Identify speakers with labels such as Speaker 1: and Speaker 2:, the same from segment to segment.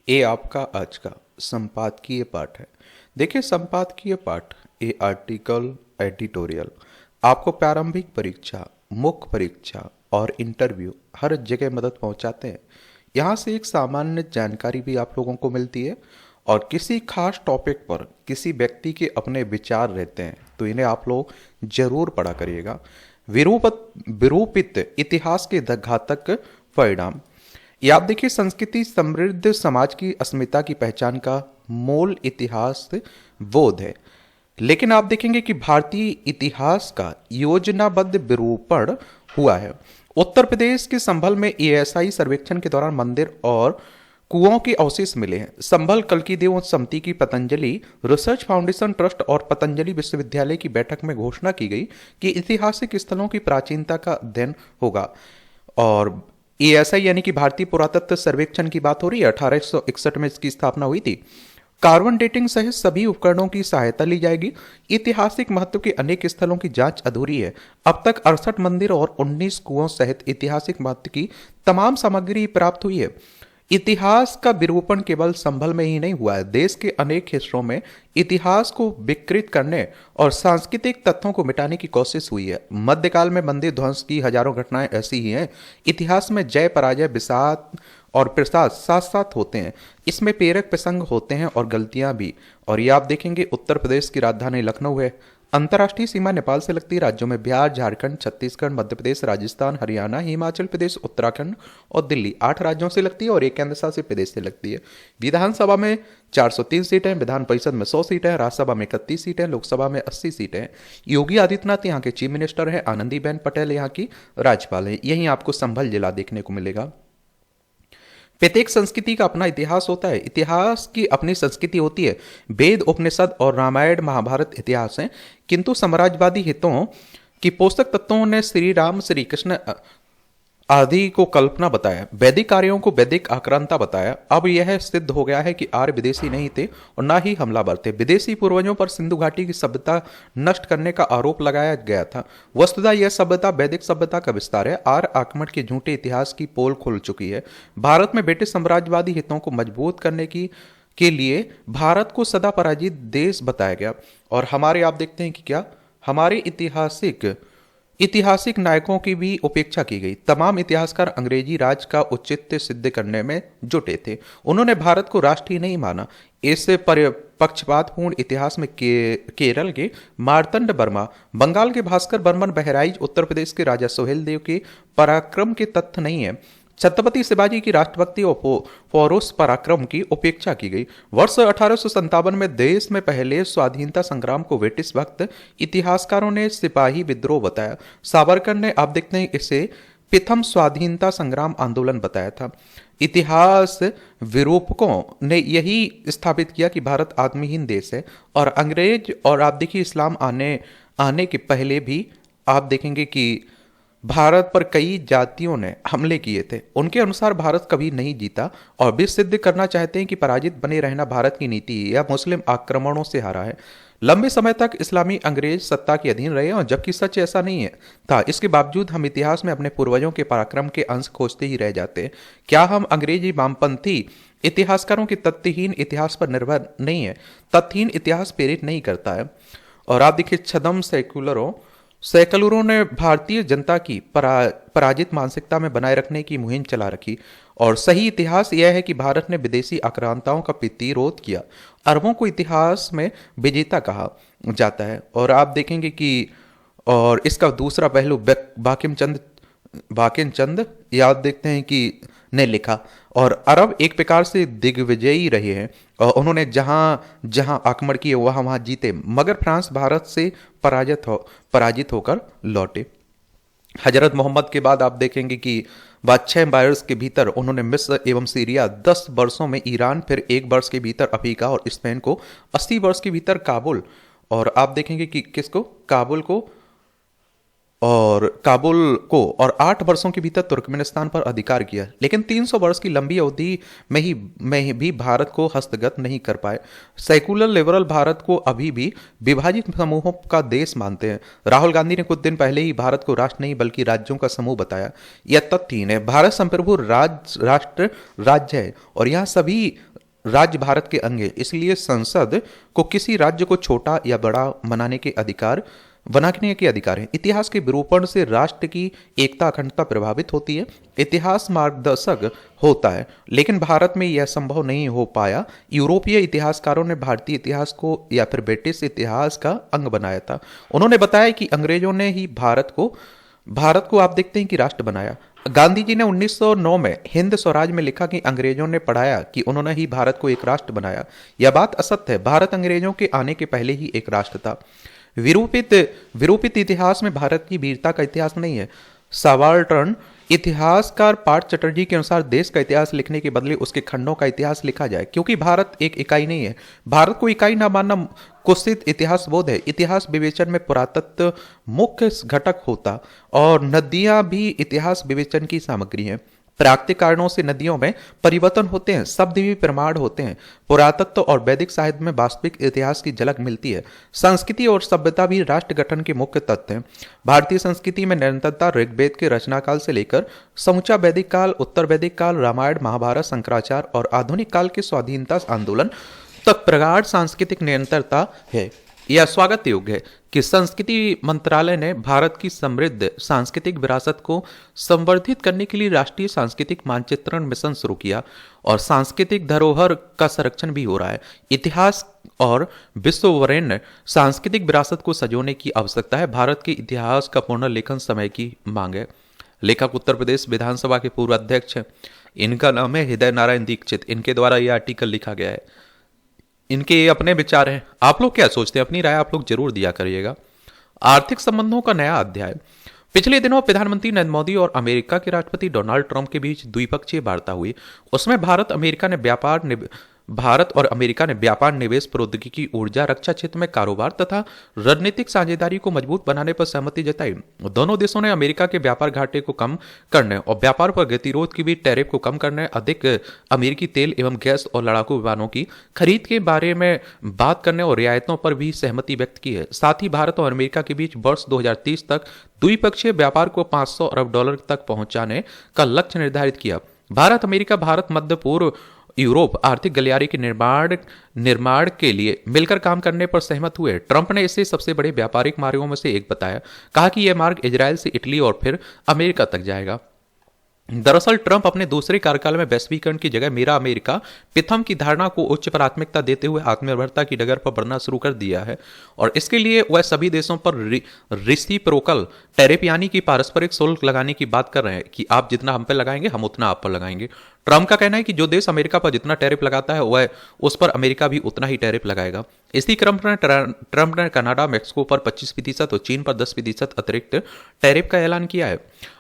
Speaker 1: ये आपका आज का संपादकीय पाठ है। देखिए, संपादकीय पाठ ये आर्टिकल, एडिटोरियल आपको प्रारंभिक परीक्षा, मुख्य परीक्षा और इंटरव्यू हर जगह मदद पहुंचाते हैं। यहाँ से एक सामान्य जानकारी भी आप लोगों को मिलती है और किसी खास टॉपिक पर किसी व्यक्ति के अपने विचार रहते हैं, तो इन्हें आप लोग जरूर पढ़ा करिएगा। विरूपित इतिहास के घातक परिणाम। ये आप देखिए, संस्कृति समृद्ध समाज की अस्मिता की पहचान का मूल इतिहास बोध है। लेकिन आप देखेंगे कि भारतीय इतिहास का योजनाबद्ध विरूपण हुआ है। उत्तर प्रदेश के संभल में ईएसआई सर्वेक्षण के दौरान मंदिर और कुओं के अवशेष मिले हैं। संभल कल्की देव समिति की पतंजलि रिसर्च फाउंडेशन ट्रस्ट और पतंजलि विश्वविद्यालय की बैठक में घोषणा की गई कि ऐतिहासिक स्थलों की प्राचीनता का अध्ययन होगा। और एएसआई यानी कि भारतीय पुरातत्व सर्वेक्षण की बात हो रही है, 1861 में इसकी स्थापना हुई थी। कार्बन डेटिंग सहित सभी उपकरणों की सहायता ली जाएगी। ऐतिहासिक महत्व के अनेक स्थलों की जांच अधूरी है। अब तक 68 मंदिर और 19 कुओं सहित ऐतिहासिक महत्व की तमाम सामग्री प्राप्त हुई है। इतिहास का विरूपण केवल संभल में ही नहीं हुआ है, देश के अनेक हिस्सों में इतिहास को विकृत करने और सांस्कृतिक तथ्यों को मिटाने की कोशिश हुई है। मध्यकाल में मंदिर ध्वंस की हजारों घटनाएं ऐसी ही हैं। इतिहास में जय पराजय, विषाद और प्रसाद साथ साथ होते हैं। इसमें प्रेरक प्रसंग होते हैं और गलतियां भी। और ये आप देखेंगे, उत्तर प्रदेश की राजधानी लखनऊ है। अंतर्राष्ट्रीय सीमा नेपाल से लगती है। राज्यों में बिहार, झारखंड, छत्तीसगढ़, मध्य प्रदेश, राजस्थान, हरियाणा, हिमाचल प्रदेश, उत्तराखंड और दिल्ली 8 राज्यों से लगती है और एक केंद्र शासित प्रदेश से लगती है। विधानसभा में 403 सीटें, विधान परिषद में 100 सीटें, राज्यसभा में 31 सीटें, लोकसभा में 80 सीटें। योगी आदित्यनाथ यहाँ के चीफ मिनिस्टर हैं। आनंदीबेन पटेल यहाँ की राज्यपाल हैं। यहीं आपको संभल जिला देखने को मिलेगा। प्रत्येक संस्कृति का अपना इतिहास होता है। इतिहास की अपनी संस्कृति होती है। वेद, उपनिषद और रामायण महाभारत इतिहास हैं, किंतु साम्राज्यवादी हितों की पोषक तत्वों ने श्री राम, श्री कृष्ण आदि को कल्पना बताया, वैदिक कार्यों को वैदिक आक्रांता बताया। अब यह सिद्ध हो गया है कि आर्य विदेशी नहीं थे और ना ही हमलावर थे। विदेशी पूर्वजों पर सिंधु घाटी की सभ्यता नष्ट करने का आरोप लगाया गया था। वस्तुतः यह सभ्यता वैदिक सभ्यता का विस्तार है। आर्य आक्रमण के झूठे इतिहास की पोल खुल चुकी है। भारत में ब्रिटिश साम्राज्यवादी हितों को मजबूत करने की के लिए भारत को सदा पराजित देश बताया गया। और हमारे आप देखते हैं कि क्या हमारे ऐतिहासिक नायकों की भी उपेक्षा की गई। तमाम इतिहासकार अंग्रेजी राज का औचित्य सिद्ध करने में जुटे थे। उन्होंने भारत को राष्ट्र ही नहीं माना। इस पक्षपातपूर्ण इतिहास में केरल के मार्तंड वर्मा, बंगाल के भास्कर बर्मन, बहराइच उत्तर प्रदेश के राजा सोहेल देव के पराक्रम के तथ्य नहीं है। छत्रपति शिवाजी की राष्ट्रभक्ति और पौरुष पराक्रम की उपेक्षा की गई। वर्ष 1857 में देश में पहले स्वाधीनता संग्राम को ब्रिटिश वक्त इतिहासकारों ने सिपाही विद्रोह बताया। सावरकर ने, आप देखते हैं, इसे प्रथम स्वाधीनता संग्राम आंदोलन बताया था। इतिहास विरूपकों ने यही स्थापित किया कि भारत आत्महीन देश है। और अंग्रेज और आप देखिए इस्लाम आने के पहले भी आप देखेंगे कि भारत पर कई जातियों ने हमले किए थे। उनके अनुसार भारत कभी नहीं जीता और भी सिद्ध करना चाहते हैं कि पराजित बने रहना भारत की नीति है या मुस्लिम आक्रमणों से हारा है। लंबे समय तक इस्लामी अंग्रेज सत्ता के अधीन रहे और जबकि सच ऐसा नहीं है था। इसके बावजूद हम इतिहास में अपने पूर्वजों के पराक्रम के अंश खोजते ही रह जाते हैं। क्या हम अंग्रेजी वामपंथी इतिहासकारों के तथ्यहीन इतिहास पर निर्भर नहीं है? तथ्यहीन इतिहास प्रेरित नहीं करता है। और आप देखिए, छदम सेकुलरों ने भारतीय जनता की पराजित मानसिकता में बनाए रखने की मुहिम चला रखी। और सही इतिहास यह है कि भारत ने विदेशी आक्रांताओं का प्रतिरोध किया। अरबों को इतिहास में विजेता कहा जाता है। और आप देखेंगे कि और इसका दूसरा पहलू बाकिम चंद याद देखते हैं कि ने लिखा। और अरब एक प्रकार से दिग्विजयी रहे हैं और उन्होंने जहां जहां आक्रमण किए वहां वहां जीते, मगर फ्रांस भारत से पराजित होकर लौटे। हजरत मोहम्मद के बाद आप देखेंगे कि बाद 6 वर्ष के भीतर उन्होंने मिस्र एवं सीरिया, 10 वर्षों में ईरान, फिर 1 वर्ष के भीतर अफ्रीका और स्पेन को, 80 वर्ष के भीतर काबुल, और आप देखेंगे कि किसको, काबुल को और 8 वर्षों के भीतर तुर्कमेनिस्तान पर अधिकार किया। लेकिन 300 वर्ष की लंबी अवधि में भी भारत को हस्तगत नहीं कर पाए। सेकुलर लिबरल भारत को अभी भी विभाजित समूहों का देश मानते हैं। राहुल गांधी ने कुछ दिन पहले ही भारत को राष्ट्र नहीं बल्कि राज्यों का समूह बताया। यह तथ्यहीन है। भारत संप्रभु राज्य है और यहाँ सभी राज्य भारत के अंग है, इसलिए संसद को किसी राज्य को छोटा या बड़ा बनाने के अधिकार है। इतिहास के विरूपण से राष्ट्र की एकता अखंडता प्रभावित होती है। इतिहास मार्गदर्शक होता है, लेकिन भारत में यह संभव नहीं हो पाया। यूरोपीय इतिहासकारों ने भारतीय इतिहास को या फिर ब्रिटिश इतिहास का अंग बनाया था। उन्होंने बताया कि अंग्रेजों ने ही भारत को आप देखते हैं कि राष्ट्र बनाया। गांधी जी ने 1909 में हिंद स्वराज में लिखा कि अंग्रेजों ने पढ़ाया कि उन्होंने ही भारत को एक राष्ट्र बनाया। यह बात असत्य है। भारत अंग्रेजों के आने के पहले ही एक राष्ट्र था। विरूपित इतिहास में भारत की वीरता का इतिहास नहीं है। सबाल्टर्न इतिहासकार पार्थ चटर्जी के अनुसार देश का इतिहास लिखने के बदले उसके खंडों का इतिहास लिखा जाए, क्योंकि भारत एक इकाई नहीं है। भारत को इकाई न मानना कुत्सित इतिहास बोध है। इतिहास विवेचन में पुरातत्व मुख्य घटक होता और नदियां भी इतिहास विवेचन की सामग्री हैं। प्राकृतिक कारणों से नदियों में परिवर्तन होते हैं, शब्द भी प्रमाण होते हैं। पुरातत्व और वैदिक साहित्य में वास्तविक इतिहास की झलक मिलती है। संस्कृति और सभ्यता भी राष्ट्र गठन के मुख्य तत्व हैं। भारतीय संस्कृति में निरंतरता ऋग्वेद के रचना काल से लेकर समूचा वैदिक काल, उत्तर वैदिक काल, रामायण, महाभारत, शंकराचार्य और आधुनिक काल के स्वाधीनता आंदोलन तक प्रगाढ़ सांस्कृतिक निरंतरता है। यह स्वागत योग्य है कि संस्कृति मंत्रालय ने भारत की समृद्ध सांस्कृतिक विरासत को संवर्धित करने के लिए राष्ट्रीय सांस्कृतिक मानचित्रण मिशन शुरू किया और सांस्कृतिक धरोहर का संरक्षण भी हो रहा है। इतिहास और विश्ववरेण्य सांस्कृतिक विरासत को सजोने की आवश्यकता है। भारत के इतिहास का पुनर्लेखन समय की मांग है। लेखक उत्तर प्रदेश विधानसभा के पूर्व अध्यक्ष हैं। इनका नाम है हृदय नारायण दीक्षित। इनके द्वारा यह आर्टिकल लिखा गया है। इनके अपने विचार हैं। आप लोग क्या सोचते हैं? अपनी राय आप लोग जरूर दिया करिएगा। आर्थिक संबंधों का नया अध्याय। पिछले दिनों प्रधानमंत्री नरेंद्र मोदी और अमेरिका के राष्ट्रपति डोनाल्ड ट्रंप के बीच द्विपक्षीय वार्ता हुई। उसमें भारत और अमेरिका ने व्यापार, निवेश, प्रौद्योगिकी, ऊर्जा, रक्षा क्षेत्र में कारोबार तथा रणनीतिक साझेदारी को मजबूत बनाने पर सहमति जताई। दोनों देशों ने अमेरिका के व्यापार घाटे को कम करने और व्यापार पर गतिरोध की भी टैरिफ को कम करने, अधिक अमेरिकी तेल एवं गैस और लड़ाकू विमानों की खरीद के बारे में बात करने और रियायतों पर भी सहमति व्यक्त की है। साथ ही भारत और अमेरिका के बीच वर्ष 2030 तक द्विपक्षीय व्यापार को $500 अरब तक पहुंचाने का लक्ष्य निर्धारित किया। भारत मध्य पूर्व यूरोप आर्थिक गलियारे के निर्माण के लिए मिलकर काम करने पर सहमत हुए। ट्रंप ने इसे सबसे बड़े व्यापारिक मार्गों में से एक बताया। कहा कि यह मार्ग इजरायल से इटली और फिर अमेरिका तक जाएगा। दरअसल ट्रंप अपने दूसरे कार्यकाल में वैश्वीकरण की जगह मेरा अमेरिका प्रथम की धारणा को उच्च प्राथमिकता देते हुए आत्मनिर्भरता की डगर पर बढ़ना शुरू कर दिया है और इसके लिए वह सभी देशों पर रेसिप्रोकल टैरिफ यानी कि पारस्परिक शुल्क लगाने की बात कर रहे हैं कि आप जितना हम पर लगाएंगे हम उतना आप पर लगाएंगे। ट्रंप का कहना है कि जो देश अमेरिका पर जितना टैरिफ लगाता है वह उस पर अमेरिका भी उतना ही टैरिफ लगाएगा। इसी क्रम में ट्रंप ने कनाडा, मैक्सिको पर 25% और चीन पर 10% अतिरिक्त टैरिफ का ऐलान किया है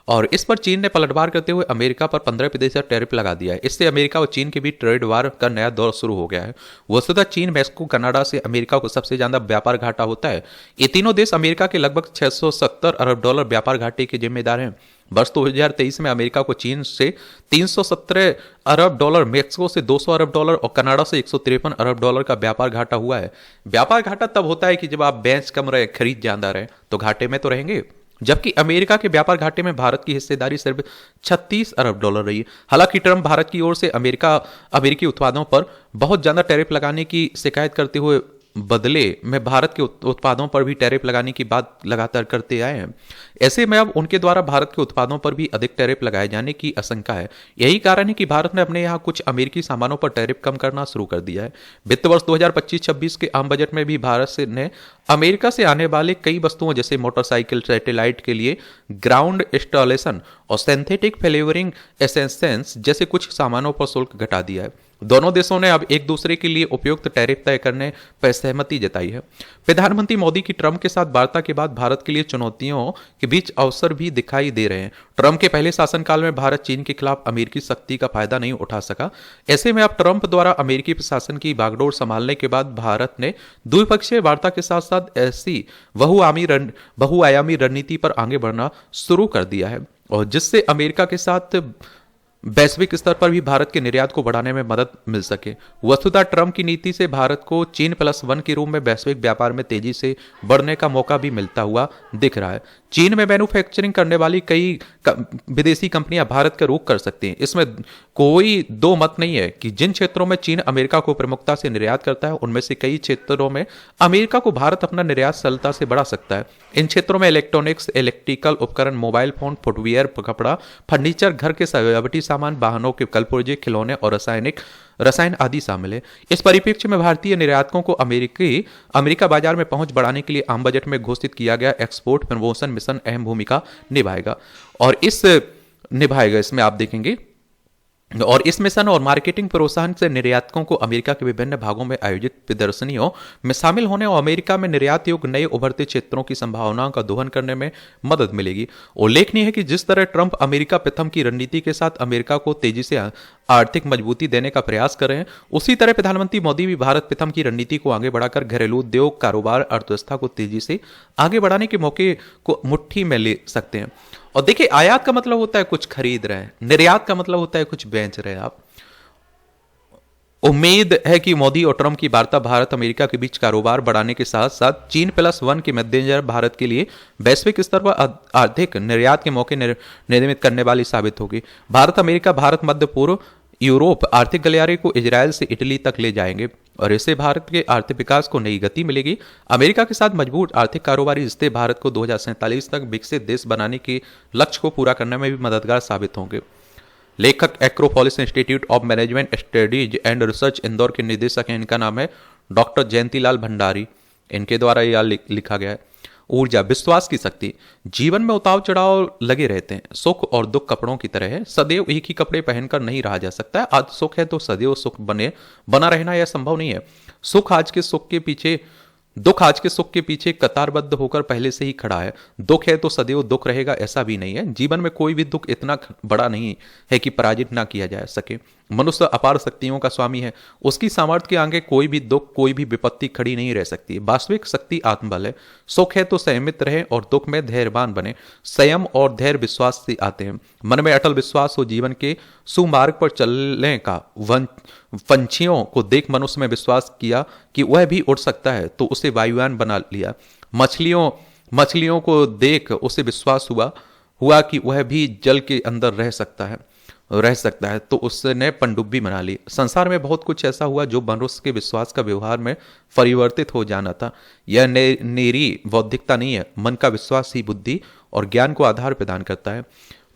Speaker 1: और इस पर चीन ने पलटवार करते हुए अमेरिका पर 15% टैरिफ लगा दिया है। इससे अमेरिका और चीन के बीच ट्रेड वार का नया दौर शुरू हो गया है। वस्तुतः चीन, मैक्सिको, कनाडा से अमेरिका को सबसे ज्यादा व्यापार घाटा होता है। ये तीनों देश अमेरिका के लगभग $670 अरब व्यापार घाटे के जिम्मेदार हैं। वर्ष 2023 में अमेरिका को चीन से $317 अरब, मैक्सिको से $200 अरब और कनाडा से $153 अरब का व्यापार घाटा हुआ है। व्यापार घाटा तब होता है कि जब आप बेच कम रहे, खरीद ज्यादा रहे, तो घाटे में तो रहेंगे। जबकि अमेरिका के व्यापार घाटे में भारत की हिस्सेदारी सिर्फ $36 अरब रही। हालांकि ट्रंप भारत की ओर से अमेरिकी उत्पादों पर बहुत ज्यादा टैरिफ लगाने की शिकायत करते हुए बदले में भारत के उत्पादों पर भी टैरिफ लगाने की बात लगातार करते आए हैं। ऐसे में अब उनके द्वारा भारत के उत्पादों पर भी अधिक टैरिफ लगाए जाने की आशंका है। यही कारण है कि भारत ने अपने यहाँ कुछ अमेरिकी सामानों पर टैरिफ कम करना शुरू कर दिया है। वित्त वर्ष 2025-26 के आम बजट में भी भारत ने अमेरिका से आने वाले कई वस्तुओं जैसे मोटरसाइकिल, सैटेलाइट के लिए ग्राउंड इंस्टॉलेशन और सिंथेटिक फ्लेवरिंग एसेंसेंस जैसे कुछ सामानों पर शुल्क घटा दिया है। दोनों देशों ने अब एक दूसरे के लिए उपयुक्त टैरिफ तय करने पर सहमति जताई है। प्रधानमंत्री मोदी की ट्रंप के साथ वार्ता के बाद भारत के लिए चुनौतियों के बीच अवसर भी दिखाई दे रहे हैं। ट्रंप के पहले शासनकाल में भारत चीन के खिलाफ अमेरिकी शक्ति का फायदा नहीं उठा सका। ऐसे में अब ट्रंप द्वारा अमेरिकी प्रशासन की बागडोर संभालने के बाद भारत ने द्विपक्षीय वार्ता के साथ साथ ऐसी बहुआयामी रणनीति पर आगे बढ़ना शुरू कर दिया है और जिससे अमेरिका के साथ वैश्विक स्तर पर भी भारत के निर्यात को बढ़ाने में मदद मिल सके। वस्तुतः ट्रंप की नीति से भारत को चीन+1 के रूप में वैश्विक व्यापार में तेजी से बढ़ने का मौका भी मिलता हुआ दिख रहा है। चीन में मैन्युफैक्चरिंग करने वाली कई विदेशी कंपनियां भारत का रुख कर सकती हैं। इसमें कोई दो मत नहीं है कि जिन क्षेत्रों में चीन अमेरिका को प्रमुखता से निर्यात करता है, उनमें से कई क्षेत्रों में अमेरिका को भारत अपना निर्यात सरलता से बढ़ा सकता है। इन क्षेत्रों में इलेक्ट्रॉनिक्स, इलेक्ट्रिकल उपकरण, मोबाइल फोन, फुटवियर, कपड़ा, फर्नीचर, घर के सजावटी सामान, वाहनों के कलपुर्जे, खिलौने और रसायन आदि शामिल है। इस परिप्रेक्ष्य में भारतीय निर्यातकों को अमेरिका बाजार में पहुंच बढ़ाने के लिए आम बजट में घोषित किया गया एक्सपोर्ट प्रमोशन मिशन अहम भूमिका निभाएगा। और इसमें आप देखेंगे, और इस मिशन और मार्केटिंग प्रोत्साहन से निर्यातकों को अमेरिका के विभिन्न भागों में आयोजित प्रदर्शनियों में शामिल होने और अमेरिका में निर्यात योग्य नए उभरते क्षेत्रों की संभावनाओं का दोहन करने में मदद मिलेगी। उल्लेखनीय है कि जिस तरह ट्रंप अमेरिका प्रथम की रणनीति के साथ अमेरिका को तेजी से आर्थिक मजबूती देने का प्रयास कर रहे हैं, उसी तरह प्रधानमंत्री मोदी भी भारत प्रथम की रणनीति को आगे बढ़ाकर घरेलू उद्योग, कारोबार, अर्थव्यवस्था को तेजी से आगे बढ़ाने के मौके को मुट्ठी में ले सकते हैं। और देखिए, आयात का मतलब होता है कुछ खरीद रहे हैं, निर्यात का मतलब होता है कुछ बेच रहे हैं आप। उम्मीद है कि मोदी और ट्रंप की वार्ता भारत अमेरिका के बीच कारोबार बढ़ाने के साथ साथ चीन+1 के मद्देनजर भारत के लिए वैश्विक स्तर पर आर्थिक निर्यात के मौके निर्मित करने वाली साबित होगी। भारत अमेरिका, भारत मध्य पूर्व, यूरोप आर्थिक गलियारे को इजरायल से इटली तक ले जाएंगे और इससे भारत के आर्थिक विकास को नई गति मिलेगी। अमेरिका के साथ मजबूत आर्थिक कारोबारी रिश्ते भारत को 2047 तक विकसित देश बनाने के लक्ष्य को पूरा करने में भी मददगार साबित होंगे। लेखक Acropolis institute of management studies and research Indore के निदेशक हैं, इनका नाम है डॉक्टर जयंतीलाल भंडारी। इनके द्वारा यह लिखा गया है। ऊर्जा, विश्वास की शक्ति। जीवन में उतार चढ़ाव लगे रहते हैं। सुख और दुख कपड़ों की तरह है, सदैव एक ही कपड़े पहनकर नहीं रहा जा सकता। आज सुख है तो सदैव सुख बना रहना यह संभव नहीं है। दुख आज के सुख के पीछे कतारबद्ध होकर पहले से ही खड़ा है। दुख है तो सदैव दुख रहेगा, ऐसा भी नहीं है। जीवन में कोई भी दुख इतना बड़ा नहीं है कि पराजित ना किया जा सके। मनुष्य अपार शक्तियों का स्वामी है, उसकी सामर्थ्य के आगे कोई भी दुख, कोई भी विपत्ति खड़ी नहीं रह सकती। वास्तविक शक्ति आत्मबल है। सुख है तो संयमित रहे और दुख में धैर्यवान बने। संयम और धैर्य विश्वास से आते हैं। मन में अटल विश्वास हो, जीवन के सुमार्ग पर चलने का। पंछियों को देख मनुष्य में विश्वास किया कि वह भी उड़ सकता है तो उसे वायुयान बना लिया। मछलियों को देख उसे विश्वास हुआ कि वह भी जल के अंदर रह सकता है तो उसने पनडुब्बी बना ली। संसार में बहुत कुछ ऐसा हुआ जो मनुष्य के विश्वास का व्यवहार में परिवर्तित हो जाना था। यह नेरी बौद्धिकता नहीं है। मन का विश्वास ही बुद्धि और ज्ञान को आधार प्रदान करता है।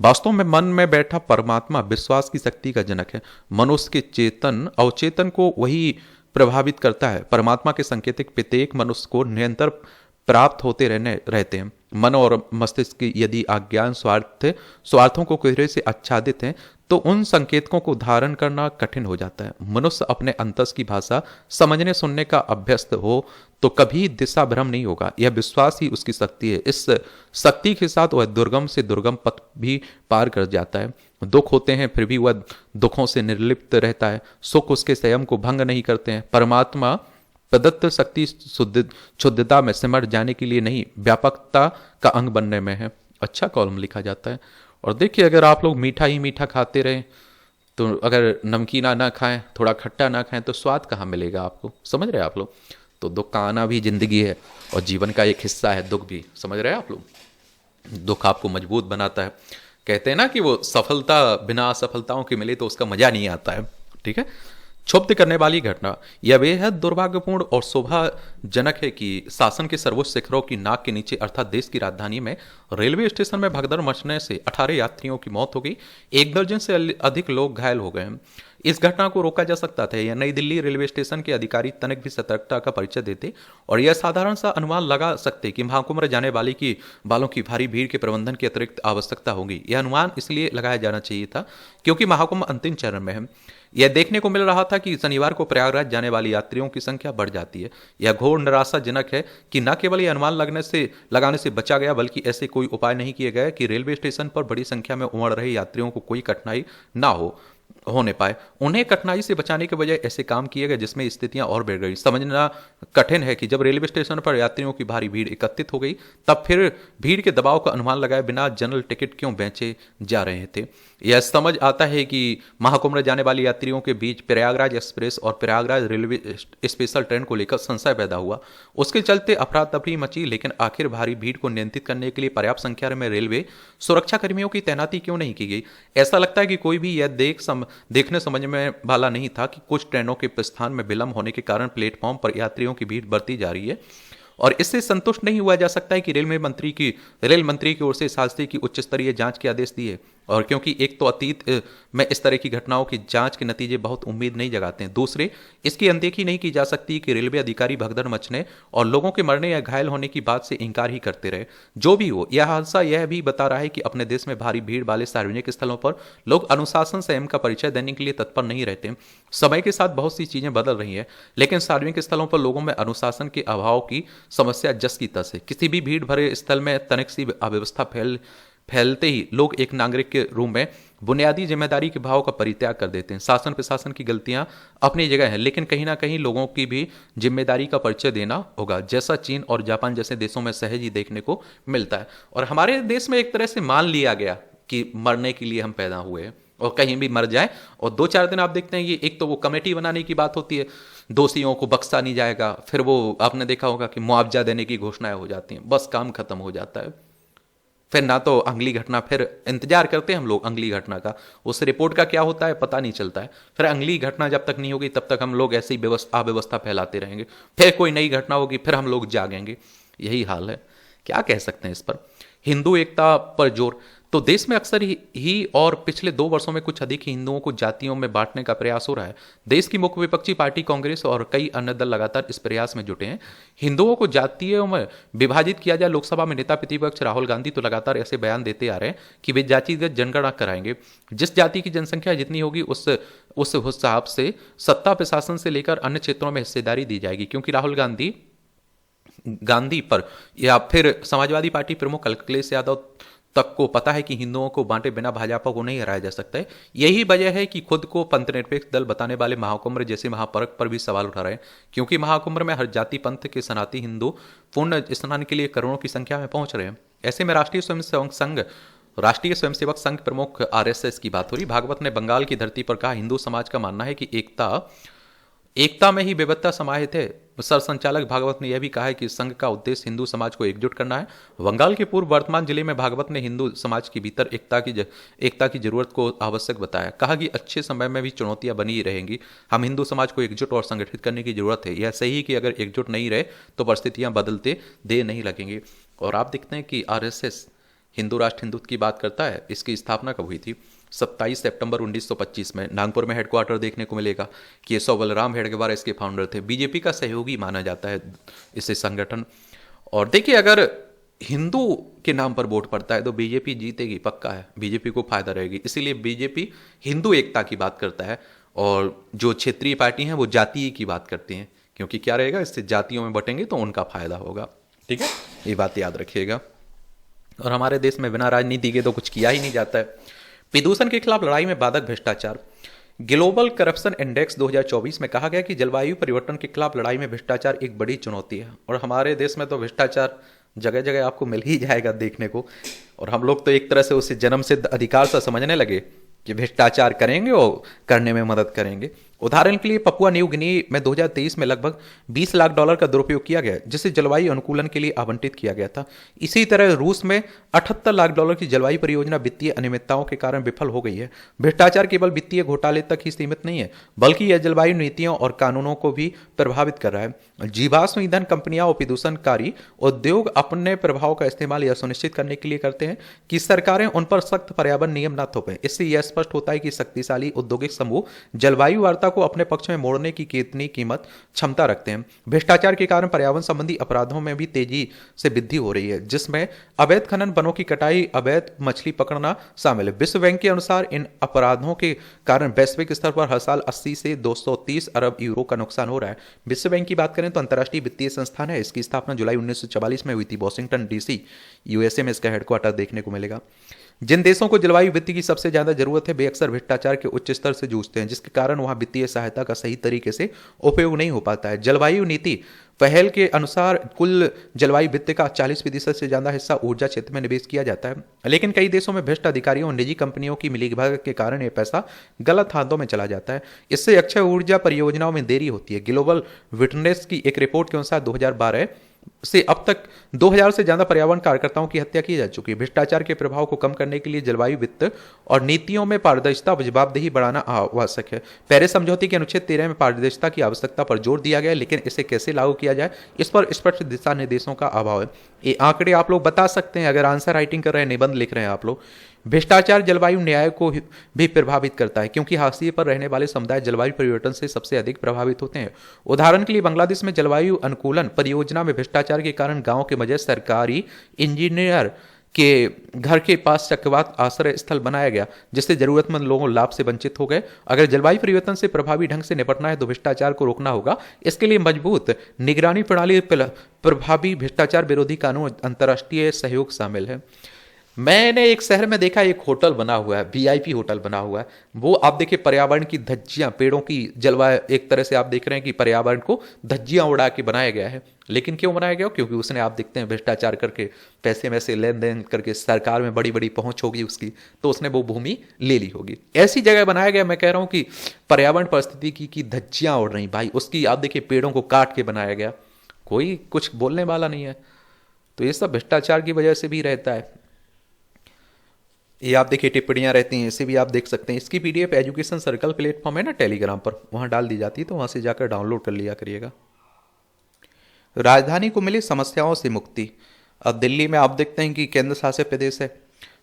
Speaker 1: वास्तव में मन में बैठा परमात्मा विश्वास की शक्ति का जनक है। मनुष्य के चेतन अवचेतन को वही प्रभावित करता है। परमात्मा के संकेतिक प्रत्येक मनुष्य को निरंतर प्राप्त होते रहते हैं। मन और मस्तिष्क यदि अज्ञान स्वार्थों को किसी से आच्छादित हैं तो उन संकेतकों को धारण करना कठिन हो जाता है। मनुष्य अपने अंतस की भाषा समझने सुनने का अभ्यस्त हो तो कभी दिशा भ्रम नहीं होगा। यह विश्वास ही उसकी शक्ति है। इस शक्ति के साथ वह दुर्गम से दुर्गम पथ भी पार कर जाता है। दुख होते हैं फिर भी वह दुखों से निर्लिप्त रहता है। सुख उसके संयम को भंग नहीं करते हैं। परमात्मा प्रदत्त शक्ति शुद्धता में सिमट जाने के लिए नहीं, व्यापकता का अंग बनने में है। अच्छा कॉलम लिखा जाता है। और देखिए, अगर आप लोग मीठा ही मीठा खाते रहें तो अगर नमकीना ना खाएं, थोड़ा खट्टा ना खाएं तो स्वाद कहाँ मिलेगा आपको? समझ रहे हैं आप लोग? तो दुख का आना भी जिंदगी है और जीवन का एक हिस्सा है दुख भी। समझ रहे हैं आप लोग? दुख आपको मजबूत बनाता है। कहते हैं ना कि वो सफलता बिना असफलताओं के मिले तो उसका मजा नहीं आता है। ठीक है। क्षुब्ध करने वाली घटना यह बेहद दुर्भाग्यपूर्ण और शोभाजनक है कि शासन के सर्वोच्च शिखरों की नाक के नीचे अर्थात देश की राजधानी में रेलवे स्टेशन में भगदड़ मचने से 18 यात्रियों की मौत हो गई। 1 दर्जन से अधिक लोग घायल हो गए हैं। इस घटना को रोका जा सकता था। यह नई दिल्ली रेलवे स्टेशन के अधिकारी तनिक भी सतर्कता का परिचय देते और यह साधारण सा अनुमान लगा सकते कि महाकुंभ जाने वालों की भारी भीड़ के प्रबंधन की अतिरिक्त आवश्यकता होगी। यह अनुमान इसलिए लगाया जाना चाहिए था क्योंकि महाकुंभ अंतिम चरण में है। यह देखने को मिल रहा था कि शनिवार को प्रयागराज जाने वाली यात्रियों की संख्या बढ़ जाती है। यह घोर निराशाजनक है कि न केवल यह अनुमान लगाने से बचा गया बल्कि ऐसे कोई उपाय नहीं किए गए कि रेलवे स्टेशन पर बड़ी संख्या में उमड़ रहे यात्रियों को कोई कठिनाई ना हो। होने पाए। उन्हें कठिनाई से बचाने के बजाय ऐसे काम किए गए जिसमें स्थितियां और बिगड़ गई। समझना कठिन है कि जब रेलवे स्टेशन पर यात्रियों की भारी भीड़ एकत्रित हो गई, तब फिर भीड़ के दबाव का अनुमान लगाए बिना जनरल टिकट क्यों बेचे जा रहे थे। यह समझ आता है कि महाकुंभ जाने वाले यात्रियों के बीच प्रयागराज एक्सप्रेस और प्रयागराज रेलवे स्पेशल ट्रेन को लेकर संशय पैदा हुआ। उसके चलते अफरा तफरी मची, लेकिन आखिर भारी भीड़ को नियंत्रित करने के लिए पर्याप्त संख्या में रेलवे सुरक्षा कर्मियों की तैनाती क्यों नहीं की गई। ऐसा लगता है कि कोई भी यह देखने समझ में वाला नहीं था कि कुछ ट्रेनों के प्रस्थान में विलंब होने के कारण प्लेटफॉर्म पर यात्रियों की भीड़ बढ़ती जा रही है, और इससे संतुष्ट नहीं हुआ जा सकता है कि रेल मंत्री की ओर से इस हादसे की उच्च स्तरीय जांच के आदेश दिए। और क्योंकि एक तो अतीत में इस तरह की घटनाओं की जांच के नतीजे बहुत उम्मीद नहीं जगाते हैं, दूसरे इसकी अनदेखी नहीं की जा सकती कि रेलवे अधिकारी भगदड़ मचने और लोगों के मरने या घायल होने की बात से इंकार ही करते रहे। जो भी हो, यह हादसा यह भी बता रहा है कि अपने देश में भारी भीड़ वाले सार्वजनिक स्थलों पर लोग अनुशासन संयम का परिचय देने के लिए तत्पर नहीं रहते। समय के साथ बहुत सी चीजें बदल रही हैं, लेकिन सार्वजनिक स्थलों पर लोगों में अनुशासन के अभाव की समस्या जस की तस है। किसी भी भीड़ भरे स्थल में तनिक सी अव्यवस्था फैलते ही लोग एक नागरिक के रूप में बुनियादी जिम्मेदारी के भाव का परित्याग कर देते हैं। शासन प्रशासन की गलतियां अपनी जगह है, लेकिन कहीं ना कहीं लोगों की भी जिम्मेदारी का परिचय देना होगा, जैसा चीन और जापान जैसे देशों में सहज ही देखने को मिलता है। और हमारे देश में एक तरह से मान लिया गया कि मरने के लिए हम पैदा हुए हैं, और कहीं भी मर जाए और 2-4 दिन आप देखते हैं, ये एक तो वो कमेटी बनाने की बात होती है, दोषियों को बख्शा नहीं जाएगा, फिर वो आपने देखा होगा कि मुआवजा देने की घोषणाएं हो जाती हैं, बस काम खत्म हो जाता है। फिर ना तो अगली घटना, फिर इंतजार करते हैं हम लोग अगली घटना का, उस रिपोर्ट का क्या होता है पता नहीं चलता है। फिर अगली घटना जब तक नहीं होगी तब तक हम लोग ऐसे ही अव्यवस्था फैलाते रहेंगे। फिर कोई नई घटना होगी, फिर हम लोग जागेंगे। यही हाल है। क्या कह सकते हैं इस पर। हिंदू एकता पर जोर तो देश में अक्सर ही और पिछले 2 वर्षों में कुछ अधिक हिंदुओं को जातियों में बांटने का प्रयास हो रहा है। देश की मुख्य विपक्षी पार्टी कांग्रेस और कई अन्य दल लगातार इस प्रयास में जुटे हैं। हिंदुओं को जातियों में विभाजित किया जाए। लोकसभा में नेता प्रतिपक्ष राहुल गांधी तो लगातार ऐसे बयान देते आ रहे हैं कि वे जातिगत जनगणना कराएंगे। जिस जाति की जनसंख्या जितनी होगी उस हिसाब से सत्ता प्रशासन से लेकर अन्य क्षेत्रों में हिस्सेदारी दी जाएगी। क्योंकि राहुल गांधी पर या फिर समाजवादी पार्टी प्रमुख अखिलेश यादव तक को पता है कि हिंदुओं को बांटे बिना भाजपा को नहीं हराया जा सकता है। यही वजह है कि खुद को पंथनिरपेक्ष दल बताने वाले महाकुंभ जैसे महापर्व पर भी सवाल उठा रहे हैं। क्योंकि महाकुंभ में हर जाति पंथ के सनातनी हिंदू पूर्ण स्नान के लिए करोड़ों की संख्या में पहुंच रहे हैं। ऐसे में राष्ट्रीय स्वयंसेवक संघ प्रमुख आरएसएस की बात हो रही। भागवत ने बंगाल की धरती पर कहा, हिंदू समाज का मानना है कि एकता में ही विविधता समाहित है। सरसंचालक भागवत ने यह भी कहा है कि संघ का उद्देश्य हिंदू समाज को एकजुट करना है। बंगाल के पूर्व वर्तमान जिले में भागवत ने हिंदू समाज के भीतर एकता की जरूरत को आवश्यक बताया। कहा कि अच्छे समय में भी चुनौतियां बनी ही रहेंगी। हम हिंदू समाज को एकजुट और संगठित करने की जरूरत है। यह सही है कि अगर एकजुट नहीं रहे तो परिस्थितियां बदलते देर नहीं लगेंगी। और आप देखते हैं कि आरएसएस हिंदू राष्ट्र हिंदुत्व की बात करता है। इसकी स्थापना कब हुई थी? 27 सितंबर 1925 में। नागपुर में हेडक्वार्टर देखने को मिलेगा। केशव बलराम हेडगेवार इसके फाउंडर थे। बीजेपी का सहयोगी माना जाता है इसे संगठन। और देखिए, अगर हिंदू के नाम पर वोट पड़ता है तो बीजेपी जीतेगी, पक्का है, बीजेपी को फायदा रहेगी। इसीलिए बीजेपी हिंदू एकता की बात करता है और जो क्षेत्रीय पार्टी हैं वो जातीय की बात करती हैं। क्योंकि क्या रहेगा, इससे जातियों में बटेंगे तो उनका फायदा होगा। ठीक है, ये बात याद रखिएगा। और हमारे देश में बिना राजनीति के तो कुछ किया ही नहीं जाता है। प्रदूषण के खिलाफ लड़ाई में बाधक भ्रष्टाचार। ग्लोबल करप्शन इंडेक्स 2024 में कहा गया कि जलवायु परिवर्तन के खिलाफ लड़ाई में भ्रष्टाचार एक बड़ी चुनौती है। और हमारे देश में तो भ्रष्टाचार जगह जगह आपको मिल ही जाएगा देखने को। और हम लोग तो एक तरह से उसे जन्म सिद्ध अधिकार सा समझने लगे कि भ्रष्टाचार करेंगे और करने में मदद करेंगे। उदाहरण के लिए पपुआ न्यू गिनी में 2023 में लगभग $20 लाख का दुरुपयोग किया गया, जिसे जलवायु अनुकूलन के लिए आवंटित किया गया था। इसी तरह रूस में $78 लाख की जलवायु परियोजना वित्तीय अनियमितताओं के कारण विफल हो गई है। भ्रष्टाचार केवल वित्तीय घोटाले तक ही सीमित नहीं है, बल्कि यह जलवायु नीतियों और कानूनों को भी प्रभावित कर रहा है। जीवाश्म ईंधन कंपनियां और प्रदूषणकारी उद्योग अपने प्रभाव का इस्तेमाल यह सुनिश्चित करने के लिए करते हैं कि सरकारें उन पर सख्त पर्यावरण नियम न थोपें। इससे यह स्पष्ट होता है कि शक्तिशाली औद्योगिक समूह जलवायु वार्ता को अपने पक्ष में मोड़ने की कितनी क्षमता रखते हैं। भ्रष्टाचार के कारण पर्यावरण संबंधी अपराधों में भी तेजी से वृद्धि हो रही है, जिसमें अवैध खनन, वनों की कटाई, अवैध मछली पकड़ना शामिल है। विश्व बैंक के अनुसार इन अपराधों के कारण वैश्विक स्तर पर हर साल 80 से 230 अरब यूरो का नुकसान हो रहा है। विश्व बैंक की बात करें तो अंतर्राष्ट्रीय वित्तीय संस्थान है। इसकी स्थापना जुलाई 1944 में हुई थी। वॉशिंगटन डीसी यूएसए में इसका हेडक्वार्टर देखने को मिलेगा। जिन देशों को जलवायु वित्त की सबसे ज्यादा जरूरत है वे अक्सर भ्रष्टाचार के उच्च स्तर से जूझते हैं, जिसके कारण वहां वित्तीय सहायता का सही तरीके से उपयोग नहीं हो पाता है। जलवायु नीति पहल के अनुसार कुल जलवायु वित्त का 40% से ज्यादा हिस्सा ऊर्जा क्षेत्र में निवेश किया जाता है, लेकिन कई देशों में भ्रष्ट अधिकारियों और निजी कंपनियों की मिलीभगत के कारण यह पैसा गलत हाथों में चला जाता है। इससे अक्षय ऊर्जा परियोजनाओं में देरी होती है। ग्लोबल विटनेस की एक रिपोर्ट के अनुसार 2012 से अब तक 2000 से ज्यादा पर्यावरण कार्यकर्ताओं की हत्या की जा चुकी है। भ्रष्टाचार के प्रभाव को कम करने के लिए जलवायु वित्त और नीतियों में पारदर्शिता व जवाबदेही बढ़ाना आवश्यक है। पेरिस समझौते के अनुच्छेद 13 में पारदर्शिता की आवश्यकता पर जोर दिया गया है, लेकिन इसे कैसे लागू किया जाए इस पर स्पष्ट दिशा निर्देशों का अभाव है। ये आंकड़े आप लोग बता सकते हैं अगर आंसर राइटिंग कर रहे हैं, निबंध लिख रहे हैं आप लोग। भ्रष्टाचार जलवायु न्याय को भी प्रभावित करता है, क्योंकि हाशिए पर रहने वाले समुदाय जलवायु परिवर्तन से सबसे अधिक प्रभावित होते हैं। उदाहरण के लिए बांग्लादेश में जलवायु अनुकूलन परियोजना में भ्रष्टाचार के कारण गांव के बजाय सरकारी इंजीनियर के घर के पास चक्रवात आश्रय स्थल बनाया गया, जिससे जरूरतमंद लोगों लाभ से वंचित हो गए। अगर जलवायु परिवर्तन से प्रभावी ढंग से निपटना है तो भ्रष्टाचार को रोकना होगा। इसके लिए मजबूत निगरानी प्रणाली, प्रभावी भ्रष्टाचार विरोधी कानून, अंतर्राष्ट्रीय सहयोग शामिल है। मैंने एक शहर में देखा, एक होटल बना हुआ है, वीआईपी होटल बना हुआ है। वो आप देखिए पर्यावरण की धज्जियां, पेड़ों की जलवायु, एक तरह से आप देख रहे हैं कि पर्यावरण को धज्जियां उड़ा के बनाया गया है। लेकिन क्यों बनाया गया? क्योंकि उसने, आप देखते हैं, भ्रष्टाचार करके पैसे में से लेन देन करके सरकार में बड़ी बड़ी पहुंच होगी उसकी, तो उसने वो भूमि ले ली होगी। ऐसी जगह बनाया गया, मैं कह रहा हूं कि पर्यावरण परिस्थिति की धज्जियां उड़ रही भाई, उसकी आप देखिए पेड़ों को काट के बनाया गया, कोई कुछ बोलने वाला नहीं है। तो ये सब भ्रष्टाचार की वजह से भी रहता है। ये आप देखिए टिप्पणियां रहती हैं, इसे भी आप देख सकते हैं। इसकी पीडीएफ एजुकेशन सर्कल प्लेटफॉर्म है ना टेलीग्राम पर, वहां डाल दी जाती है, तो वहां से जाकर डाउनलोड कर लिया करिएगा। राजधानी को मिली समस्याओं से मुक्ति। अब दिल्ली में आप देखते हैं कि केंद्र शासित प्रदेश है।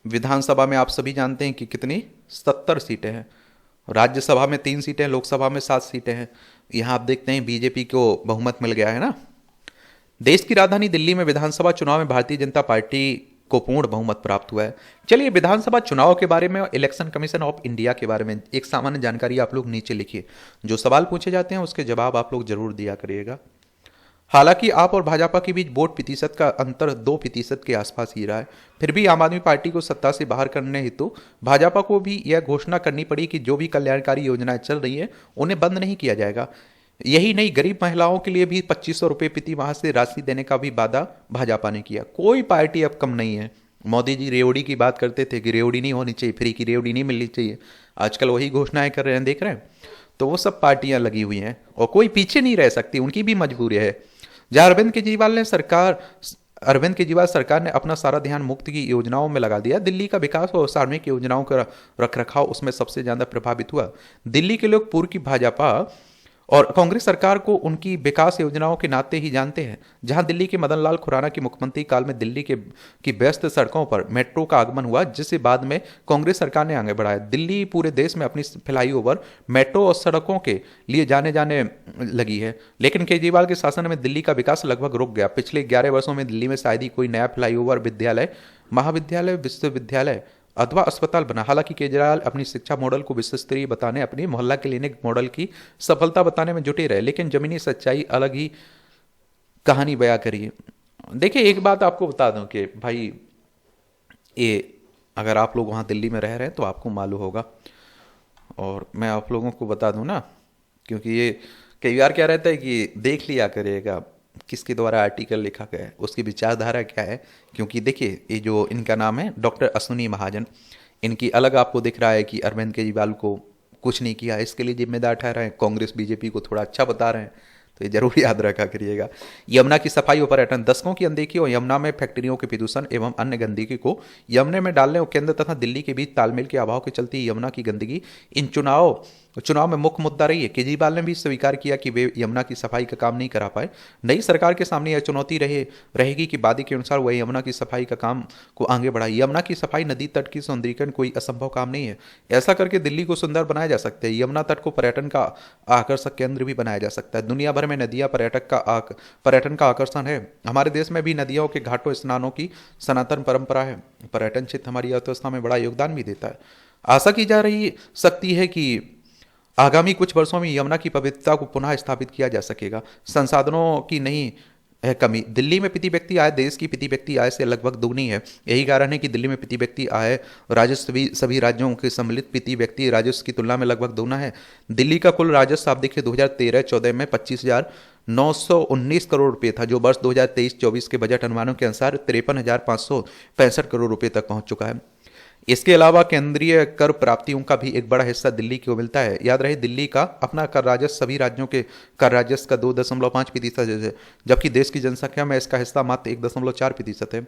Speaker 1: विधानसभा में आप सभी जानते हैं कि कितनी 70 सीटें हैं, राज्यसभा में 3 सीटें, लोकसभा में 7 सीटें हैं। यहाँ आप देखते हैं बीजेपी को बहुमत मिल गया है ना। देश की राजधानी दिल्ली में विधानसभा चुनाव में भारतीय जनता पार्टी को पूर्ण बहुमत प्राप्त हुआ है। चलिए विधानसभा चुनाव के बारे में और इलेक्शन कमीशन ऑफ इंडिया के बारे में एक सामान्य जानकारी आप लोग नीचे लिखिए। जो सवाल पूछे जाते हैं उसके जवाब आप लोग जरूर दिया करिएगा। हालांकि आप और भाजपा के बीच वोट प्रतिशत का अंतर 2% के आसपास ही रहा है, फिर भी आम आदमी पार्टी को सत्ता से बाहर करने हेतु भाजपा को भी यह घोषणा करनी पड़ी कि जो भी कल्याणकारी योजनाएं चल रही है उन्हें बंद नहीं किया जाएगा। यही नहीं, गरीब महिलाओं के लिए भी 2500 रुपये प्रति माह से राशि देने का भी वादा भाजपा ने किया। कोई पार्टी अब कम नहीं है। मोदी जी रेवड़ी की बात करते थे कि रेवड़ी नहीं होनी चाहिए, फ्री की रेवड़ी नहीं मिलनी चाहिए। आजकल वही घोषणाएं कर रहे हैं, देख रहे हैं। तो वो सब पार्टियां लगी हुई हैं और कोई पीछे नहीं रह सकती, उनकी भी मजबूरी है। जहां अरविंद केजरीवाल सरकार ने अपना सारा ध्यान मुफ्त की योजनाओं में लगा दिया, दिल्ली का विकास और सार्वजनिक योजनाओं का रखरखाव उसमें सबसे ज्यादा प्रभावित हुआ। दिल्ली के लोग पूर्व की भाजपा और कांग्रेस सरकार को उनकी विकास योजनाओं के नाते ही जानते हैं। जहां दिल्ली के मदन लाल खुराना की मुख्यमंत्री काल में दिल्ली की व्यस्त सड़कों पर मेट्रो का आगमन हुआ, जिसे बाद में कांग्रेस सरकार ने आगे बढ़ाया। दिल्ली पूरे देश में अपनी फ्लाईओवर, मेट्रो और सड़कों के लिए जाने लगी है। लेकिन केजरीवाल के शासन में दिल्ली का विकास लगभग रुक गया। पिछले 11 वर्षों में दिल्ली में शायद ही कोई नया फ्लाईओवर, विद्यालय, महाविद्यालय, विश्वविद्यालय अथवा अस्पताल बना। हालांकि केजरीवाल अपनी शिक्षा मॉडल को विश्व स्तरीय बताने, अपनी मोहल्ला क्लिनिक मॉडल की सफलता बताने में जुटे रहे, लेकिन जमीनी सच्चाई अलग ही कहानी बयां करी। देखिए एक बात आपको बता दूं कि भाई, ये अगर आप लोग वहां दिल्ली में रह रहे हैं तो आपको मालूम होगा, और मैं आप लोगों को बता दूं ना, क्योंकि ये कई बार क्या रहता है कि देख लिया करिएगा किसके द्वारा आर्टिकल लिखा गया है, उसकी विचारधारा क्या है। क्योंकि देखिए ये जो इनका नाम है डॉक्टर अश्विनी महाजन, इनकी अलग आपको दिख रहा है कि अरविंद केजरीवाल को कुछ नहीं किया, इसके लिए जिम्मेदार ठहरा है। कांग्रेस बीजेपी को थोड़ा अच्छा बता रहे हैं, तो ये जरूर याद रखा करिएगा। यमुना की सफाई और पर्यटन, दशकों की अनदेखी और यमुना में फैक्ट्रियों के प्रदूषण एवं अन्य गंदगी को यमुना में डालने और केंद्र तथा दिल्ली के बीच तालमेल के अभाव के चलते यमुना की गंदगी इन चुनाव में मुख्य मुद्दा रही है। केजरीवाल ने भी स्वीकार किया कि वे यमुना की सफाई का काम नहीं करा पाए। नई सरकार के सामने यह चुनौती रहेगी कि वादे के अनुसार वह यमुना की सफाई का काम को आगे बढ़ाए। यमुना की सफाई, नदी तट की सौंदर्यीकरण कोई असंभव काम नहीं है। ऐसा करके दिल्ली को सुंदर बनाया जा सकता है। यमुना तट को पर्यटन का आकर्षक केंद्र भी बनाया जा सकता है। दुनिया भर में नदियां पर्यटन का आकर्षण है। हमारे देश में भी नदियों के घाटों स्नानों की सनातन परंपरा है। पर्यटन क्षेत्र हमारी अर्थव्यवस्था में बड़ा योगदान भी देता है। आशा की जा रही सकती है कि आगामी कुछ वर्षों में यमुना की पवित्रता को पुनः स्थापित किया जा सकेगा। संसाधनों की नहीं है कमी। दिल्ली में प्रति व्यक्ति आय देश की प्रति व्यक्ति आय से लगभग दुगनी है। यही कारण है कि दिल्ली में प्रति व्यक्ति आय राजस्व भी सभी राज्यों के सम्मिलित प्रति व्यक्ति राजस्व की तुलना में लगभग दोगुना है। दिल्ली का कुल राजस्व आप देखिए 2013-14 में 25,919 करोड़ रुपए था, जो वर्ष 2023-24 के बजट अनुमानों के अनुसार 53,565 करोड़ रुपए तक पहुंच चुका है। इसके अलावा केंद्रीय कर प्राप्तियों का भी एक बड़ा हिस्सा दिल्ली को मिलता है। याद रहे, दिल्ली का अपना कर राजस्व सभी राज्यों के कर राजस्व का 2.5% है, जबकि देश की जनसंख्या में इसका हिस्सा मात्र 1.4% है।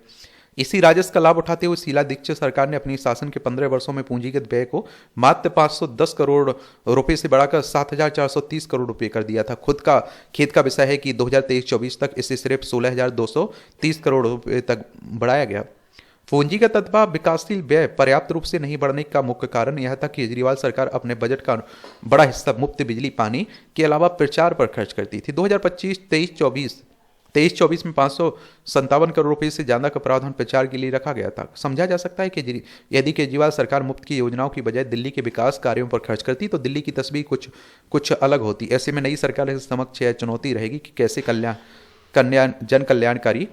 Speaker 1: इसी राजस्व का लाभ उठाते हुए शीला दीक्षित सरकार ने अपनी शासन के 15 वर्षों में पूंजीगत व्यय को मात्र 510 करोड़ रुपए से बढ़ाकर 7,430 करोड़ रुपए कर दिया था। खुद का खेत का विषय है कि 2023-24 तक इसे सिर्फ 16,230 करोड़ रुपए तक बढ़ाया गया। पूंजीगत अथवा विकासशील व्यय पर्याप्त रूप से नहीं बढ़ने का मुख्य कारण यह था कि केजरीवाल सरकार अपने बजट का बड़ा हिस्सा मुफ्त बिजली पानी के अलावा प्रचार पर खर्च करती थी। 2025-23-24 में 557 करोड़ रुपए से ज्यादा का प्रावधान प्रचार के लिए रखा गया था। समझा जा सकता है कि यदि केजरीवाल सरकार मुफ्त की योजनाओं की बजाय दिल्ली के विकास कार्यों पर खर्च करती तो दिल्ली की तस्वीर कुछ अलग होती। ऐसे में नई सरकार के समक्ष यह चुनौती रहेगी कि कैसे जन कल्याणकारी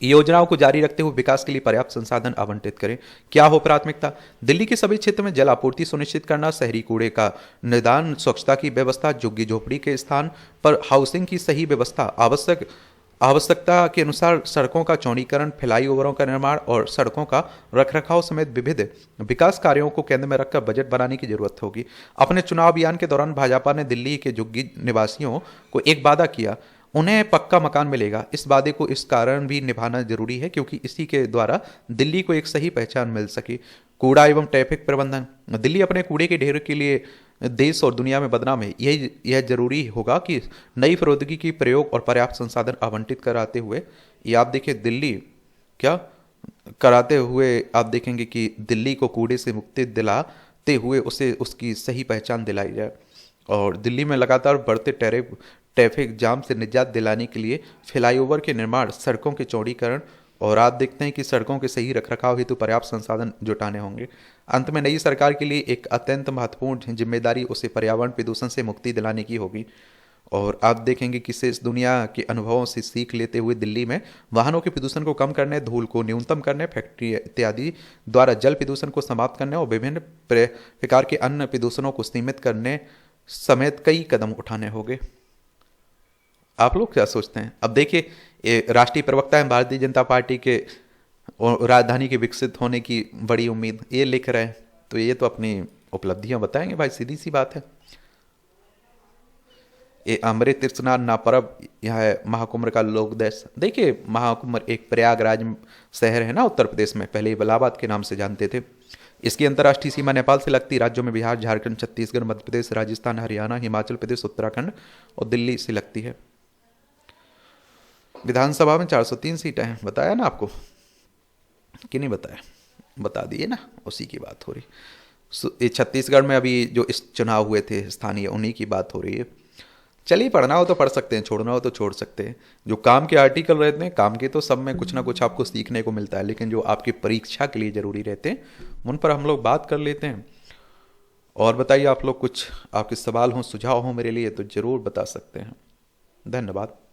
Speaker 1: योजनाओं को जारी रखते हुए विकास के लिए पर्याप्त संसाधन आवंटित करें। क्या हो प्राथमिकता? दिल्ली के सभी क्षेत्र में जल आपूर्ति सुनिश्चित करना, शहरी कूड़े का निदान, स्वच्छता की व्यवस्था, झुग्गी झोपड़ी के स्थान पर हाउसिंग की सही व्यवस्था, आवश्यकता के अनुसार सड़कों का चौड़ीकरण, फ्लाईओवरों का निर्माण और सड़कों का रखरखाव समेत विविध विकास कार्यों को केंद्र में रखकर बजट बनाने की जरूरत होगी। अपने चुनाव अभियान के दौरान भाजपा ने दिल्ली के झुग्गी निवासियों को एक वादा किया, उन्हें पक्का मकान मिलेगा। इस वादे को इस कारण भी निभाना जरूरी है क्योंकि इसी के द्वारा दिल्ली को एक सही पहचान मिल सके। कूड़ा एवं ट्रैफिक प्रबंधन, दिल्ली अपने कूड़े के ढेर के लिए देश और दुनिया में बदनाम है। यह जरूरी होगा कि नई प्रौद्योगिकी की प्रयोग और पर्याप्त संसाधन आवंटित कराते हुए ये आप देखिए दिल्ली क्या कराते हुए आप देखेंगे कि दिल्ली को कूड़े से मुक्ति दिलाते हुए उसे उसकी सही पहचान दिलाई जाए। और दिल्ली में लगातार बढ़ते ट्रैफिक जाम से निजात दिलाने के लिए फ्लाईओवर के निर्माण, सड़कों के चौड़ीकरण और आप देखते हैं कि सड़कों के सही रखरखाव हेतु पर्याप्त संसाधन जुटाने होंगे। अंत में नई सरकार के लिए एक अत्यंत महत्वपूर्ण जिम्मेदारी उसे पर्यावरण प्रदूषण से मुक्ति दिलाने की होगी। और आप देखेंगे कि शेष दुनिया के अनुभवों से सीख लेते हुए दिल्ली में वाहनों के प्रदूषण को कम करने, धूल को न्यूनतम करने, फैक्ट्री इत्यादि द्वारा जल प्रदूषण को समाप्त करने और विभिन्न प्रकार के अन्य प्रदूषणों को सीमित करने समेत कई कदम उठाने होंगे। आप लोग क्या सोचते हैं? अब देखिए, राष्ट्रीय प्रवक्ता हैं भारतीय जनता पार्टी के राजधानी के विकसित होने की बड़ी उम्मीद, ये लिख रहे हैं, तो ये तो अपनी उपलब्धियां बताएंगे भाई, सीधी सी बात है। ये अमृत स्नान ना परब, यह है महाकुंभ का लोक देश। देखिए, महाकुंभ एक प्रयागराज शहर है ना उत्तर प्रदेश में, पहले इलाहाबाद के नाम से जानते थे। इसकी अंतर्राष्ट्रीय सीमा नेपाल से लगती राज्यों में बिहार, झारखंड, छत्तीसगढ़, मध्य प्रदेश, राजस्थान, हरियाणा, हिमाचल प्रदेश, उत्तराखंड और दिल्ली से लगती है। विधानसभा में 403 सीटें हैं, बताया ना आपको कि नहीं बताया? बता दिए ना, उसी की बात हो रही। छत्तीसगढ़ में अभी जो इस चुनाव हुए थे स्थानीय, उन्हीं की बात हो रही है। चलिए, पढ़ना हो तो पढ़ सकते हैं, छोड़ना हो तो छोड़ सकते हैं। जो काम के आर्टिकल रहते हैं, काम के तो सब में कुछ ना कुछ आपको सीखने को मिलता है, लेकिन जो आपकी परीक्षा के लिए जरूरी रहते हैं उन पर हम लोग बात कर लेते हैं। और बताइए, आप लोग कुछ आपके सवाल हों, सुझाव हों मेरे लिए तो जरूर बता सकते हैं। धन्यवाद।